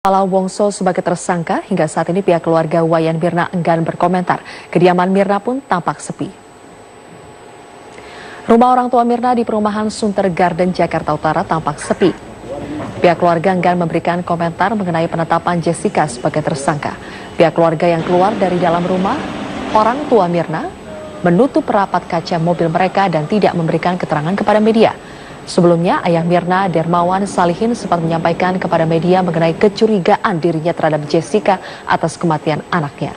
Kumala Wongso sebagai tersangka, hingga saat ini pihak keluarga Wayan Mirna enggan berkomentar. Kediaman Mirna pun tampak sepi. Rumah orang tua Mirna di perumahan Sunter Garden, Jakarta Utara tampak sepi. Pihak keluarga enggan memberikan komentar mengenai penetapan Jessica sebagai tersangka. Pihak keluarga yang keluar dari dalam rumah orang tua Mirna menutup rapat kaca mobil mereka dan tidak memberikan keterangan kepada media. Sebelumnya, ayah Mirna, Dermawan Salihin, sempat menyampaikan kepada media mengenai kecurigaan dirinya terhadap Jessica atas kematian anaknya.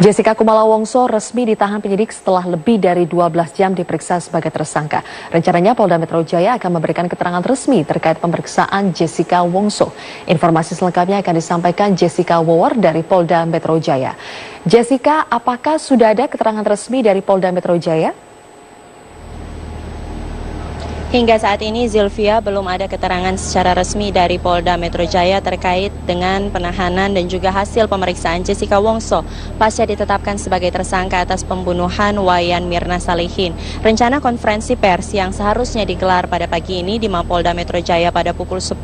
Jessica Kumala Wongso resmi ditahan penyidik setelah lebih dari 12 jam diperiksa sebagai tersangka. Rencananya Polda Metro Jaya akan memberikan keterangan resmi terkait pemeriksaan Jessica Wongso. Informasi selengkapnya akan disampaikan Jessica Wowor dari Polda Metro Jaya. Jessica, apakah sudah ada keterangan resmi dari Polda Metro Jaya? Hingga saat ini, Zilvia, belum ada keterangan secara resmi dari Polda Metro Jaya terkait dengan penahanan dan juga hasil pemeriksaan Jessica Wongso pasca ditetapkan sebagai tersangka atas pembunuhan Wayan Mirna Salihin. Rencana konferensi pers yang seharusnya digelar pada pagi ini di Mapolda Metro Jaya pada pukul 10,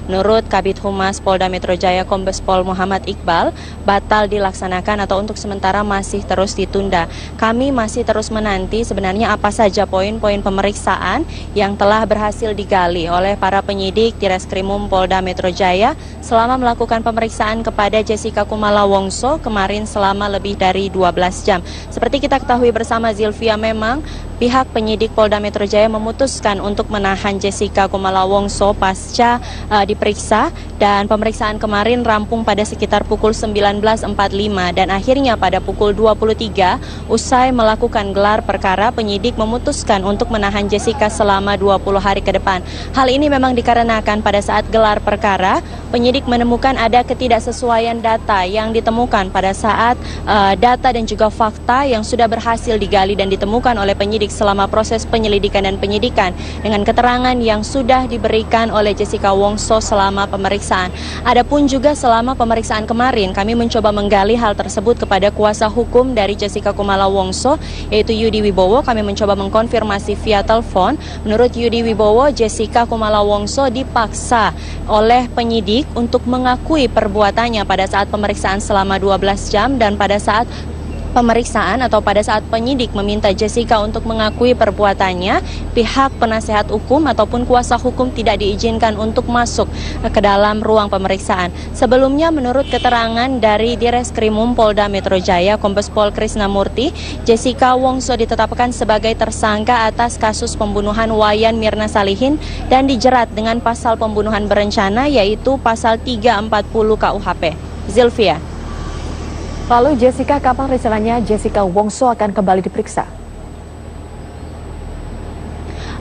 menurut Kabid Humas Polda Metro Jaya Kombes Pol Muhammad Iqbal, batal dilaksanakan atau untuk sementara masih terus ditunda. Kami masih terus menanti sebenarnya apa saja poin-poin pemeriksaan yang telah berhasil digali oleh para penyidik di Reskrimum Polda Metro Jaya selama melakukan pemeriksaan kepada Jessica Kumala Wongso kemarin selama lebih dari 12 jam. Seperti kita ketahui bersama, Zilvia, memang pihak penyidik Polda Metro Jaya memutuskan untuk menahan Jessica Kumala Wongso pasca diperiksa, dan pemeriksaan kemarin rampung pada sekitar pukul 19.45 dan akhirnya pada pukul 23 usai melakukan gelar perkara, penyidik memutuskan untuk menahan Jessica selama 20 hari ke depan. Hal ini memang dikarenakan pada saat gelar perkara, penyidik menemukan ada ketidaksesuaian data yang ditemukan pada saat data dan juga fakta yang sudah berhasil digali dan ditemukan oleh penyidik selama proses penyelidikan dan penyidikan dengan keterangan yang sudah diberikan oleh Jessica Wongso selama pemeriksaan. Adapun juga selama pemeriksaan kemarin, kami mencoba menggali hal tersebut kepada kuasa hukum dari Jessica Kumala Wongso, yaitu Yudi Wibowo. Kami mencoba mengkonfirmasi via telepon. Menurut Yudi Wibowo, Jessica Kumala Wongso dipaksa oleh penyidik untuk mengakui perbuatannya pada saat pemeriksaan selama 12 jam dan pada saat pemeriksaan atau pada saat penyidik meminta Jessica untuk mengakui perbuatannya, pihak penasehat hukum ataupun kuasa hukum tidak diizinkan untuk masuk ke dalam ruang pemeriksaan. Sebelumnya, menurut keterangan dari Direskrimum Polda Metro Jaya Kombes Pol Krisnamurti, Jessica Wongso ditetapkan sebagai tersangka atas kasus pembunuhan Wayan Mirna Salihin dan dijerat dengan pasal pembunuhan berencana, yaitu pasal 340 KUHP. Zilvia. Lalu Jessica, kapan rencananya Jessica Wongso akan kembali diperiksa?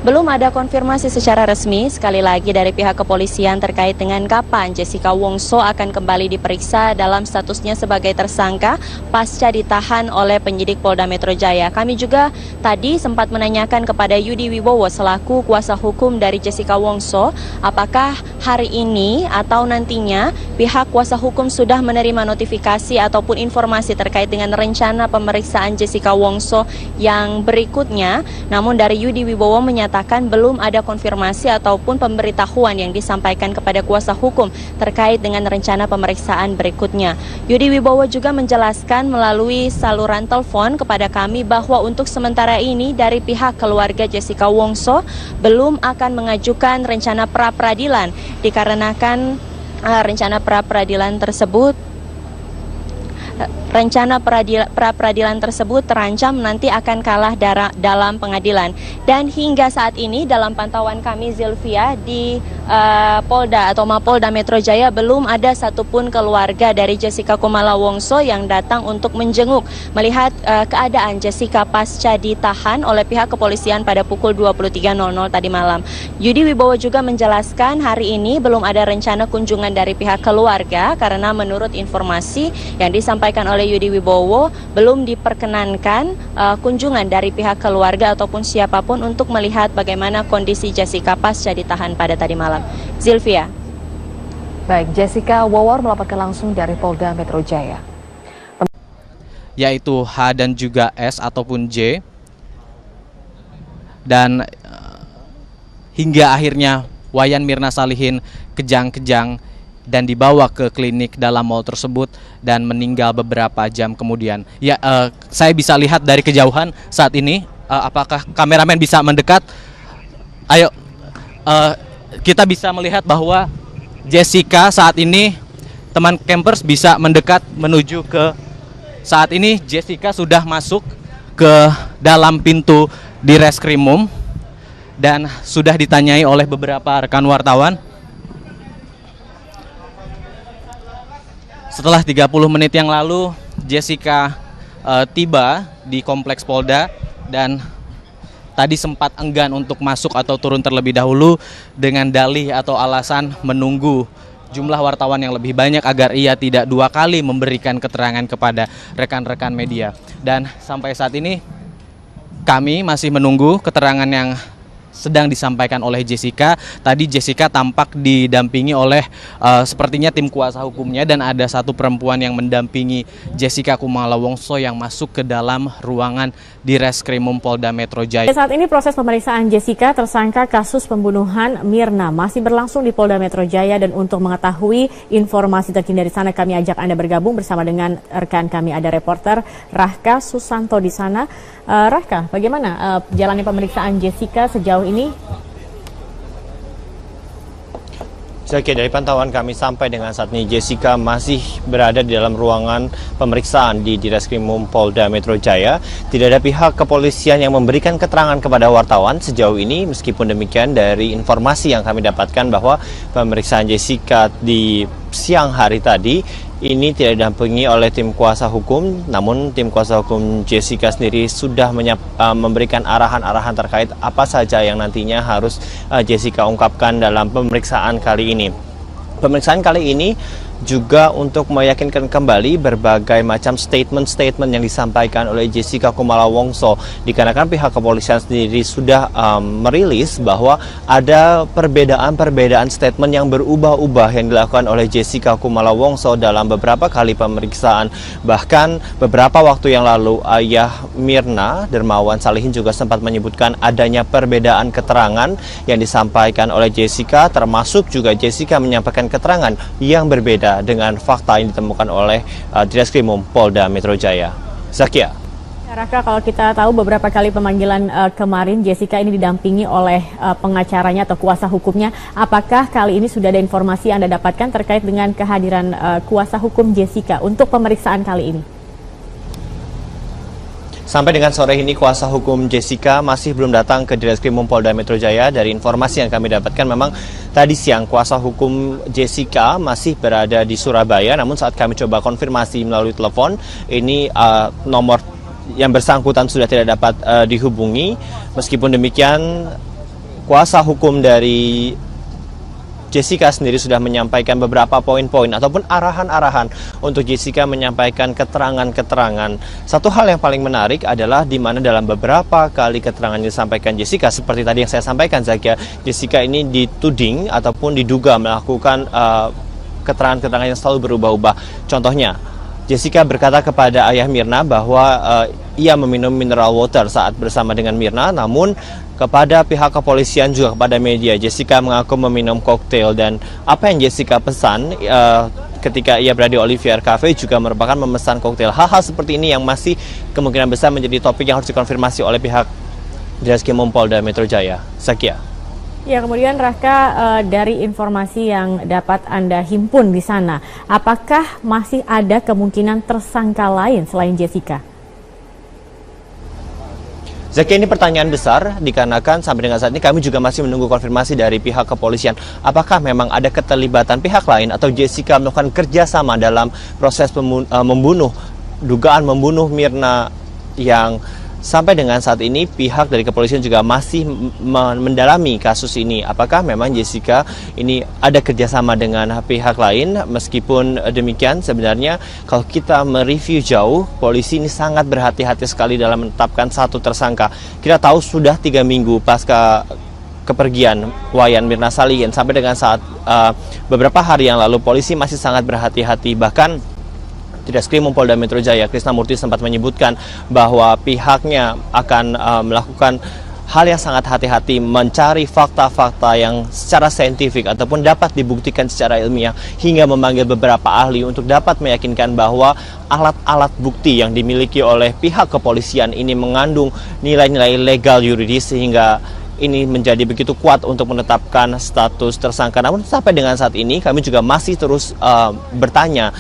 Belum ada konfirmasi secara resmi sekali lagi dari pihak kepolisian terkait dengan kapan Jessica Wongso akan kembali diperiksa dalam statusnya sebagai tersangka pasca ditahan oleh penyidik Polda Metro Jaya. Kami juga tadi sempat menanyakan kepada Yudi Wibowo selaku kuasa hukum dari Jessica Wongso, apakah hari ini atau nantinya pihak kuasa hukum sudah menerima notifikasi ataupun informasi terkait dengan rencana pemeriksaan Jessica Wongso yang berikutnya. Namun dari Yudi Wibowo menyatakan belum ada konfirmasi ataupun pemberitahuan yang disampaikan kepada kuasa hukum terkait dengan rencana pemeriksaan berikutnya. Yudi Wibowo juga menjelaskan melalui saluran telepon kepada kami bahwa untuk sementara ini dari pihak keluarga Jessica Wongso belum akan mengajukan rencana pra-peradilan dikarenakan rencana pra-peradilan tersebut terancam nanti akan kalah dalam pengadilan. Dan hingga saat ini dalam pantauan kami, Zilvia, di Polda atau Mapolda Metro Jaya belum ada satupun keluarga dari Jessica Kumala Wongso yang datang untuk menjenguk melihat keadaan Jessica pasca ditahan oleh pihak kepolisian pada pukul 23.00 tadi malam. Yudi Wibowo juga menjelaskan hari ini belum ada rencana kunjungan dari pihak keluarga karena menurut informasi yang disampaikan oleh Yudi Wibowo belum diperkenankan kunjungan dari pihak keluarga ataupun siapapun untuk melihat bagaimana kondisi Jessica pasca ditahan pada tadi malam. Zilvia. Baik, Jessica Wowor melaporkan langsung dari Polda Metro Jaya. Yaitu H dan juga S ataupun J dan hingga akhirnya Wayan Mirna Salihin kejang-kejang dan dibawa ke klinik dalam mal tersebut dan meninggal beberapa jam kemudian. Ya, saya bisa lihat dari kejauhan saat ini. Apakah kameramen bisa mendekat? Ayo, kita bisa melihat bahwa Jessica saat ini, teman campers bisa mendekat menuju ke, saat ini Jessica sudah masuk ke dalam pintu di reskrimum dan sudah ditanyai oleh beberapa rekan wartawan. Setelah 30 menit yang lalu, Jessica tiba di kompleks Polda dan tadi sempat enggan untuk masuk atau turun terlebih dahulu dengan dalih atau alasan menunggu jumlah wartawan yang lebih banyak agar ia tidak dua kali memberikan keterangan kepada rekan-rekan media. Dan sampai saat ini kami masih menunggu keterangan yang sedang disampaikan oleh Jessica. Tadi Jessica tampak didampingi oleh sepertinya tim kuasa hukumnya dan ada satu perempuan yang mendampingi Jessica Kumala Wongso yang masuk ke dalam ruangan di Reskrimum Polda Metro Jaya. Saat ini proses pemeriksaan Jessica tersangka kasus pembunuhan Mirna masih berlangsung di Polda Metro Jaya, dan untuk mengetahui informasi terkini dari sana kami ajak Anda bergabung bersama dengan rekan kami, ada reporter Rahka Susanto di sana. Rahka, bagaimana jalannya pemeriksaan Jessica sejauh ini? Oke, dari pantauan kami sampai dengan saat ini Jessica masih berada di dalam ruangan pemeriksaan di Direskrimum Polda Metro Jaya. Tidak ada pihak kepolisian yang memberikan keterangan kepada wartawan sejauh ini. Meskipun demikian, dari informasi yang kami dapatkan bahwa pemeriksaan Jessica di siang hari tadi ini tidak didampingi oleh tim kuasa hukum, namun tim kuasa hukum Jessica sendiri sudah memberikan arahan-arahan terkait apa saja yang nantinya harus Jessica ungkapkan dalam pemeriksaan kali ini. Pemeriksaan kali ini juga untuk meyakinkan kembali berbagai macam statement-statement yang disampaikan oleh Jessica Kumala Wongso, dikarenakan pihak kepolisian sendiri sudah merilis bahwa ada perbedaan statement yang berubah-ubah yang dilakukan oleh Jessica Kumala Wongso dalam beberapa kali pemeriksaan. Bahkan beberapa waktu yang lalu ayah Mirna, Dermawan Salihin, juga sempat menyebutkan adanya perbedaan keterangan yang disampaikan oleh Jessica, termasuk juga Jessica menyampaikan keterangan yang berbeda dengan fakta yang ditemukan oleh Direskrimum Polda Metro Jaya. Zakia. Raka, kalau kita tahu beberapa kali pemanggilan kemarin Jessica ini didampingi oleh pengacaranya atau kuasa hukumnya. Apakah kali ini sudah ada informasi yang Anda dapatkan terkait dengan kehadiran kuasa hukum Jessica untuk pemeriksaan kali ini? Sampai dengan sore ini kuasa hukum Jessica masih belum datang ke Direskrimum Polda Metro Jaya. Dari informasi yang kami dapatkan memang tadi siang kuasa hukum Jessica masih berada di Surabaya. Namun saat kami coba konfirmasi melalui telepon, ini nomor yang bersangkutan sudah tidak dapat dihubungi. Meskipun demikian, kuasa hukum dari Jessica sendiri sudah menyampaikan beberapa poin-poin ataupun arahan-arahan untuk Jessica menyampaikan keterangan-keterangan. Satu hal yang paling menarik adalah di mana dalam beberapa kali keterangan yang disampaikan Jessica, seperti tadi yang saya sampaikan, Zakia, Jessica ini dituding ataupun diduga melakukan keterangan-keterangan yang selalu berubah-ubah. Contohnya, Jessica berkata kepada ayah Mirna bahwa ia meminum mineral water saat bersama dengan Mirna, namun kepada pihak kepolisian juga kepada media, Jessica mengaku meminum koktail, dan apa yang Jessica pesan ketika ia berada di Olivier Cafe juga merupakan memesan koktail. Hal-hal seperti ini yang masih kemungkinan besar menjadi topik yang harus dikonfirmasi oleh pihak Direskrimum Polda Metro Jaya. Zakia. Ya, kemudian Raka, dari informasi yang dapat Anda himpun di sana, apakah masih ada kemungkinan tersangka lain selain Jessica? Zakia, ini pertanyaan besar dikarenakan sampai dengan saat ini kami juga masih menunggu konfirmasi dari pihak kepolisian. Apakah memang ada keterlibatan pihak lain atau Jessica melakukan kerjasama dalam proses dugaan membunuh Mirna, yang sampai dengan saat ini pihak dari kepolisian juga masih mendalami kasus ini. Apakah memang Jessica ini ada kerjasama dengan pihak lain? Meskipun demikian, sebenarnya kalau kita mereview jauh, polisi ini sangat berhati-hati sekali dalam menetapkan satu tersangka. Kita tahu sudah 3 minggu pasca kepergian Wayan Mirna Salihin, sampai dengan saat beberapa hari yang lalu polisi masih sangat berhati-hati. Bahkan Direskrimum Polda Metro Jaya, Krisnamurti, sempat menyebutkan bahwa pihaknya akan melakukan hal yang sangat hati-hati mencari fakta-fakta yang secara saintifik ataupun dapat dibuktikan secara ilmiah hingga memanggil beberapa ahli untuk dapat meyakinkan bahwa alat-alat bukti yang dimiliki oleh pihak kepolisian ini mengandung nilai-nilai legal yuridis sehingga ini menjadi begitu kuat untuk menetapkan status tersangka. Namun sampai dengan saat ini kami juga masih terus bertanya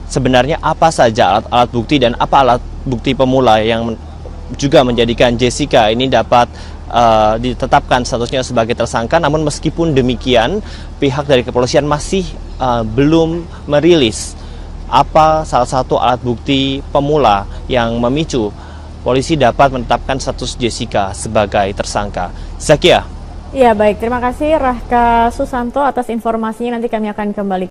sebenarnya apa saja alat-alat bukti dan apa alat bukti pemula yang juga menjadikan Jessica ini dapat ditetapkan statusnya sebagai tersangka. Namun meskipun demikian pihak dari kepolisian masih belum merilis apa salah satu alat bukti pemula yang memicu polisi dapat menetapkan status Jessica sebagai tersangka. Zakia. Ya baik, terima kasih Rahka Susanto atas informasinya. Nanti kami akan kembali.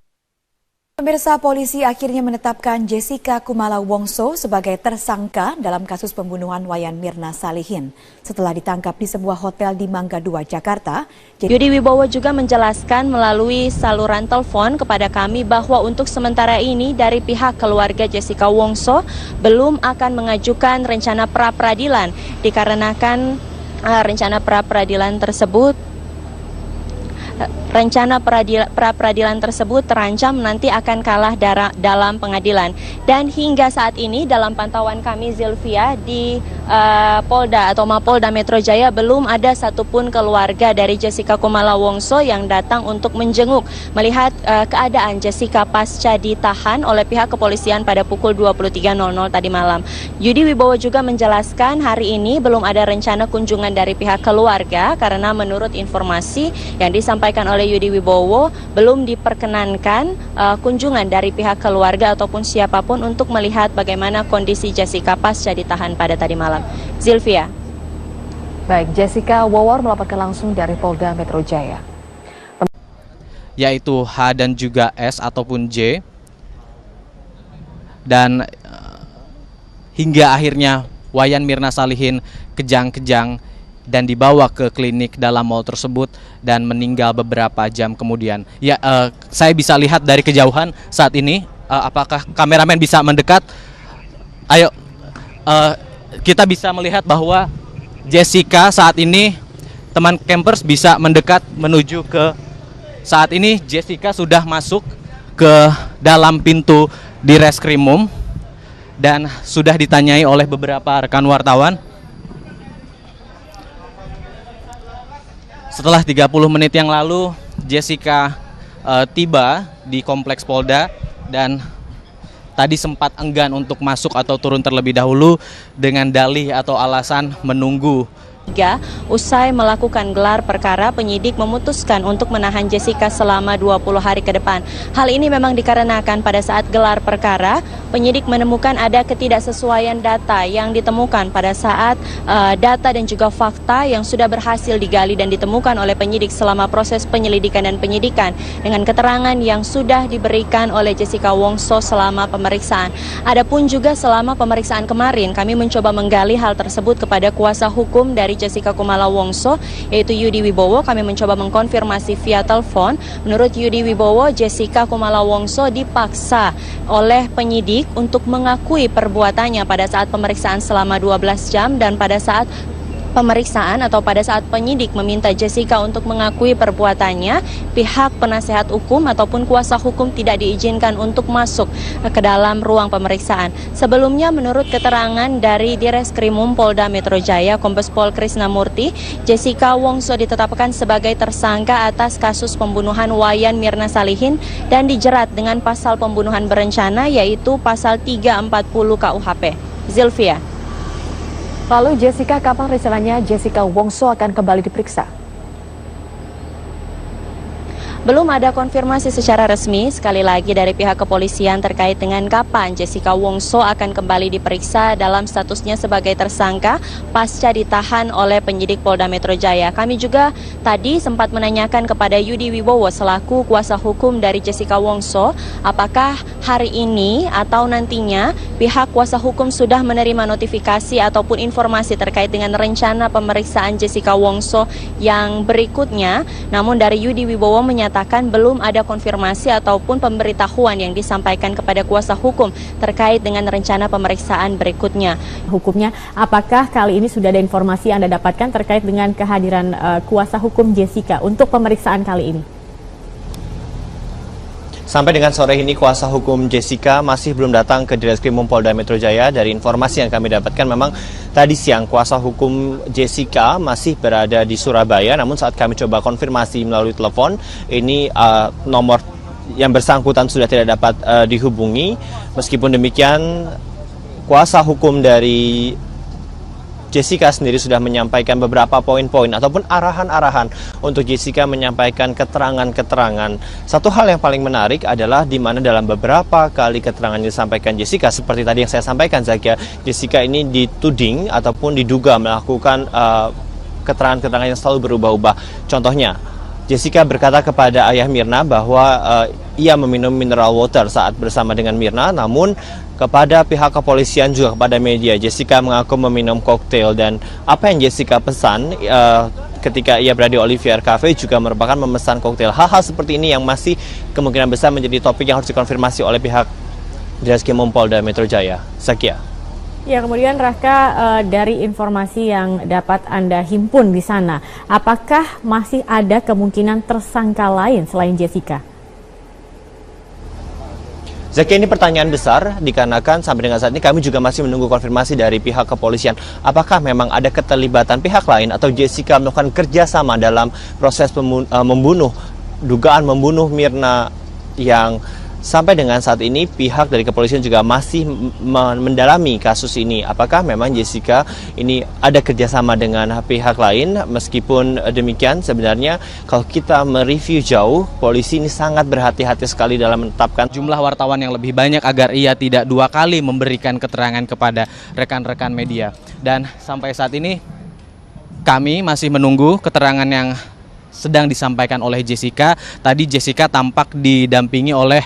Pemirsa, polisi akhirnya menetapkan Jessica Kumala Wongso sebagai tersangka dalam kasus pembunuhan Wayan Mirna Salihin. Setelah ditangkap di sebuah hotel di Mangga 2, Jakarta, Yudi Wibowo juga menjelaskan melalui saluran telepon kepada kami bahwa untuk sementara ini dari pihak keluarga Jessica Wongso belum akan mengajukan rencana pra-peradilan dikarenakan rencana pra-peradilan tersebut pra-peradilan tersebut terancam nanti akan kalah dalam pengadilan. Dan hingga saat ini dalam pantauan kami Zilvia di Polda atau Mapolda Metro Jaya belum ada satupun keluarga dari Jessica Kumala Wongso yang datang untuk menjenguk melihat keadaan Jessica pasca ditahan oleh pihak kepolisian pada pukul 23.00 tadi malam. Yudi Wibowo juga menjelaskan hari ini belum ada rencana kunjungan dari pihak keluarga karena menurut informasi yang disampaikan oleh Yudi Wibowo belum diperkenankan kunjungan dari pihak keluarga ataupun siapapun untuk melihat bagaimana kondisi Jessica pasca ditahan pada tadi malam. Zilvia. Baik, Jessica Wawor melaporkan langsung dari Polda Metro Jaya. Yaitu H dan juga S ataupun J. Dan hingga akhirnya Wayan Mirna Salihin kejang-kejang dan dibawa ke klinik dalam mal tersebut dan meninggal beberapa jam kemudian. Ya, saya bisa lihat dari kejauhan saat ini. Apakah kameramen bisa mendekat? Ayo, kita bisa melihat bahwa Jessica saat ini, teman campers bisa mendekat menuju ke. Saat ini Jessica sudah masuk ke dalam pintu di reskrimum dan sudah ditanyai oleh beberapa rekan wartawan. Setelah 30 menit yang lalu, Jessica tiba di kompleks Polda dan tadi sempat enggan untuk masuk atau turun terlebih dahulu dengan dalih atau alasan menunggu. Usai melakukan gelar perkara, penyidik memutuskan untuk menahan Jessica selama 20 hari ke depan. Hal ini memang dikarenakan pada saat gelar perkara, penyidik menemukan ada ketidaksesuaian data yang ditemukan pada saat data dan juga fakta yang sudah berhasil digali dan ditemukan oleh penyidik selama proses penyelidikan dan penyidikan dengan keterangan yang sudah diberikan oleh Jessica Wongso selama pemeriksaan. Adapun juga selama pemeriksaan kemarin, kami mencoba menggali hal tersebut kepada kuasa hukum dari Jessica Kumala Wongso, yaitu Yudi Wibowo. Kami mencoba mengkonfirmasi via telepon. Menurut Yudi Wibowo, Jessica Kumala Wongso dipaksa oleh penyidik untuk mengakui perbuatannya pada saat pemeriksaan selama 12 jam dan pada saat pemeriksaan atau pada saat penyidik meminta Jessica untuk mengakui perbuatannya, pihak penasehat hukum ataupun kuasa hukum tidak diizinkan untuk masuk ke dalam ruang pemeriksaan. Sebelumnya menurut keterangan dari Direskrimum Polda Metro Jaya Kombes Pol Krisnamurti, Jessica Wongso ditetapkan sebagai tersangka atas kasus pembunuhan Wayan Mirna Salihin dan dijerat dengan pasal pembunuhan berencana yaitu pasal 340 KUHP. Zilvia. Lalu Jessica, kapan rencananya Jessica Wongso akan kembali diperiksa? Belum ada konfirmasi secara resmi sekali lagi dari pihak kepolisian terkait dengan kapan Jessica Wongso akan kembali diperiksa dalam statusnya sebagai tersangka pasca ditahan oleh penyidik Polda Metro Jaya. Kami juga tadi sempat menanyakan kepada Yudi Wibowo selaku kuasa hukum dari Jessica Wongso, apakah hari ini atau nantinya pihak kuasa hukum sudah menerima notifikasi ataupun informasi terkait dengan rencana pemeriksaan Jessica Wongso yang berikutnya. Namun dari Yudi Wibowo menyatakan menyatakan belum ada konfirmasi ataupun pemberitahuan yang disampaikan kepada kuasa hukum terkait dengan rencana pemeriksaan berikutnya. Hukumnya, apakah kali ini sudah ada informasi yang Anda dapatkan terkait dengan kehadiran kuasa hukum Jessica untuk pemeriksaan kali ini? Sampai dengan sore ini kuasa hukum Jessica masih belum datang ke Direskrimum Polda Metro Jaya. Dari informasi yang kami dapatkan memang tadi siang kuasa hukum Jessica masih berada di Surabaya. Namun saat kami coba konfirmasi melalui telepon, ini nomor yang bersangkutan sudah tidak dapat dihubungi. Meskipun demikian, kuasa hukum dari Jessica sendiri sudah menyampaikan beberapa poin-poin ataupun arahan-arahan untuk Jessica menyampaikan keterangan-keterangan. Satu hal yang paling menarik adalah di mana dalam beberapa kali keterangan yang disampaikan Jessica, seperti tadi yang saya sampaikan, Zakia, Jessica ini dituding ataupun diduga melakukan keterangan-keterangan yang selalu berubah-ubah. Contohnya, Jessica berkata kepada ayah Mirna bahwa ia meminum mineral water saat bersama dengan Mirna, namun kepada pihak kepolisian juga kepada media, Jessica mengaku meminum koktail, dan apa yang Jessica pesan ketika ia berada di Olivier Cafe juga merupakan memesan koktail. Hal-hal seperti ini yang masih kemungkinan besar menjadi topik yang harus dikonfirmasi oleh pihak Direskrimum Polda Metro Jaya. Zakia. Ya, kemudian Raka, dari informasi yang dapat Anda himpun di sana, apakah masih ada kemungkinan tersangka lain selain Jessica? Zakia, ini pertanyaan besar dikarenakan sampai dengan saat ini kami juga masih menunggu konfirmasi dari pihak kepolisian. Apakah memang ada keterlibatan pihak lain atau Jessica melakukan kerjasama dalam proses dugaan membunuh Mirna, yang sampai dengan saat ini pihak dari kepolisian juga masih mendalami kasus ini. Apakah memang Jessica ini ada kerjasama dengan pihak lain? Meskipun demikian, sebenarnya kalau kita mereview jauh, polisi ini sangat berhati-hati sekali dalam menetapkan Jumlah wartawan yang lebih banyak agar ia tidak dua kali memberikan keterangan kepada rekan-rekan media. Dan sampai saat ini kami masih menunggu keterangan yang sedang disampaikan oleh Jessica. Tadi Jessica tampak didampingi oleh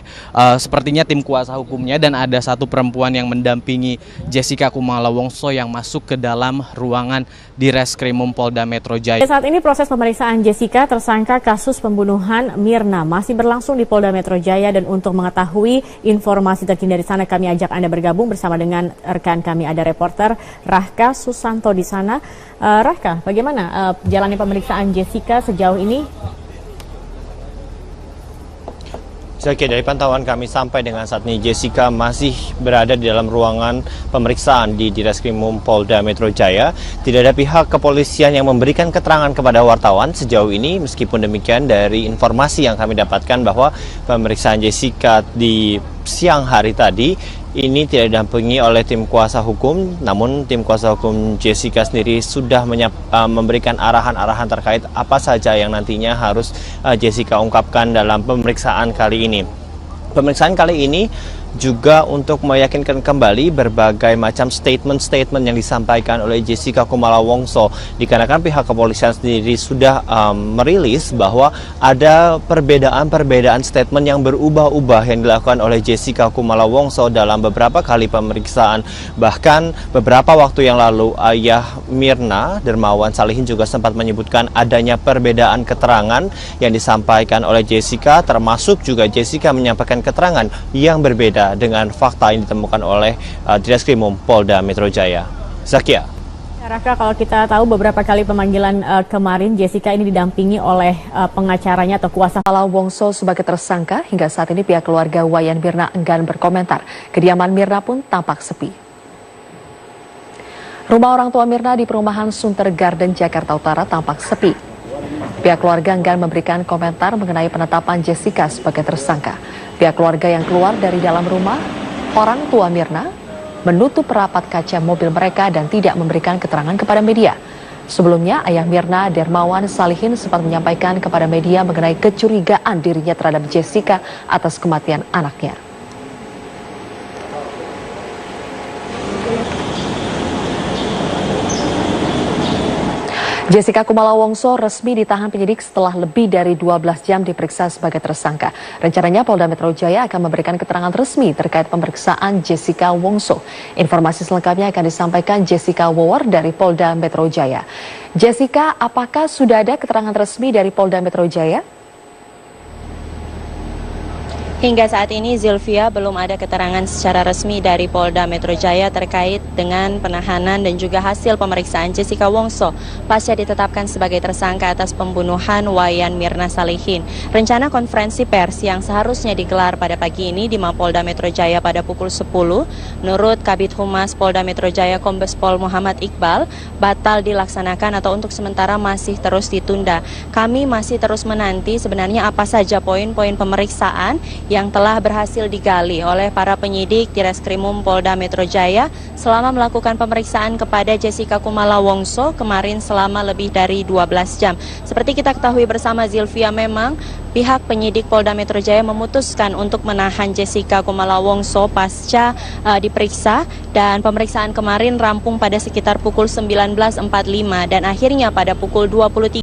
sepertinya tim kuasa hukumnya, dan ada satu perempuan yang mendampingi Jessica Kumala Wongso yang masuk ke dalam ruangan Direskrimum Polda Metro Jaya. Saat ini proses pemeriksaan Jessica tersangka kasus pembunuhan Mirna masih berlangsung di Polda Metro Jaya, dan untuk mengetahui informasi terkini dari sana kami ajak Anda bergabung bersama dengan rekan kami, ada reporter Rahka Susanto di sana. Rahka, bagaimana jalannya pemeriksaan Jessica sejauh ini? Oke, dari pantauan kami sampai dengan saat ini Jessica masih berada di dalam ruangan pemeriksaan di Direskrimum Polda Metro Jaya. Tidak ada pihak kepolisian yang memberikan keterangan kepada wartawan sejauh ini. Meskipun demikian, dari informasi yang kami dapatkan bahwa pemeriksaan Jessica di siang hari tadi ini tidak didampingi oleh tim kuasa hukum, namun tim kuasa hukum Jessica sendiri sudah memberikan arahan-arahan terkait apa saja yang nantinya harus Jessica ungkapkan dalam pemeriksaan kali ini. Pemeriksaan kali ini juga untuk meyakinkan kembali berbagai macam statement-statement yang disampaikan oleh Jessica Kumala Wongso, dikarenakan pihak kepolisian sendiri sudah merilis bahwa ada perbedaan statement yang berubah-ubah yang dilakukan oleh Jessica Kumala Wongso dalam beberapa kali pemeriksaan. Bahkan beberapa waktu yang lalu ayah Mirna, Dermawan Salihin, juga sempat menyebutkan adanya perbedaan keterangan yang disampaikan oleh Jessica, termasuk juga Jessica menyampaikan keterangan yang berbeda dengan fakta yang ditemukan oleh Direskrimum Polda Metro Jaya. Zakia. Raka, kalau kita tahu beberapa kali pemanggilan kemarin Jessica ini didampingi oleh pengacaranya atau kuasa Kumala Wongso sebagai tersangka, hingga saat ini pihak keluarga Wayan Mirna enggan berkomentar. Kediaman Mirna pun tampak sepi. Rumah orang tua Mirna di perumahan Sunter Garden, Jakarta Utara tampak sepi. Pihak keluarga enggan memberikan komentar mengenai penetapan Jessica sebagai tersangka. Pihak keluarga yang keluar dari dalam rumah orang tua Mirna menutup rapat kaca mobil mereka dan tidak memberikan keterangan kepada media. Sebelumnya, ayah Mirna, Dermawan Salihin, sempat menyampaikan kepada media mengenai kecurigaan dirinya terhadap Jessica atas kematian anaknya. Jessica Kumala Wongso resmi ditahan penyidik setelah lebih dari 12 jam diperiksa sebagai tersangka. Rencananya Polda Metro Jaya akan memberikan keterangan resmi terkait pemeriksaan Jessica Wongso. Informasi selengkapnya akan disampaikan Jessica Wawar dari Polda Metro Jaya. Jessica, apakah sudah ada keterangan resmi dari Polda Metro Jaya? Hingga saat ini Zilvia belum ada keterangan secara resmi dari Polda Metro Jaya terkait dengan penahanan dan juga hasil pemeriksaan Jessica Wongso pasca ditetapkan sebagai tersangka atas pembunuhan Wayan Mirna Salihin. Rencana konferensi pers yang seharusnya digelar pada pagi ini di Mapolda Metro Jaya pada pukul 10, menurut Kabid Humas Polda Metro Jaya Kombes Pol Muhammad Iqbal, batal dilaksanakan atau untuk sementara masih terus ditunda. Kami masih terus menanti sebenarnya apa saja poin-poin pemeriksaan yang telah berhasil digali oleh para penyidik di Reskrimum Polda Metro Jaya selama melakukan pemeriksaan kepada Jessica Kumala Wongso kemarin selama lebih dari 12 jam. Seperti kita ketahui bersama Zilvia, memang pihak penyidik Polda Metro Jaya memutuskan untuk menahan Jessica Kumala Wongso pasca diperiksa, dan pemeriksaan kemarin rampung pada sekitar pukul 19.45 dan akhirnya pada pukul 23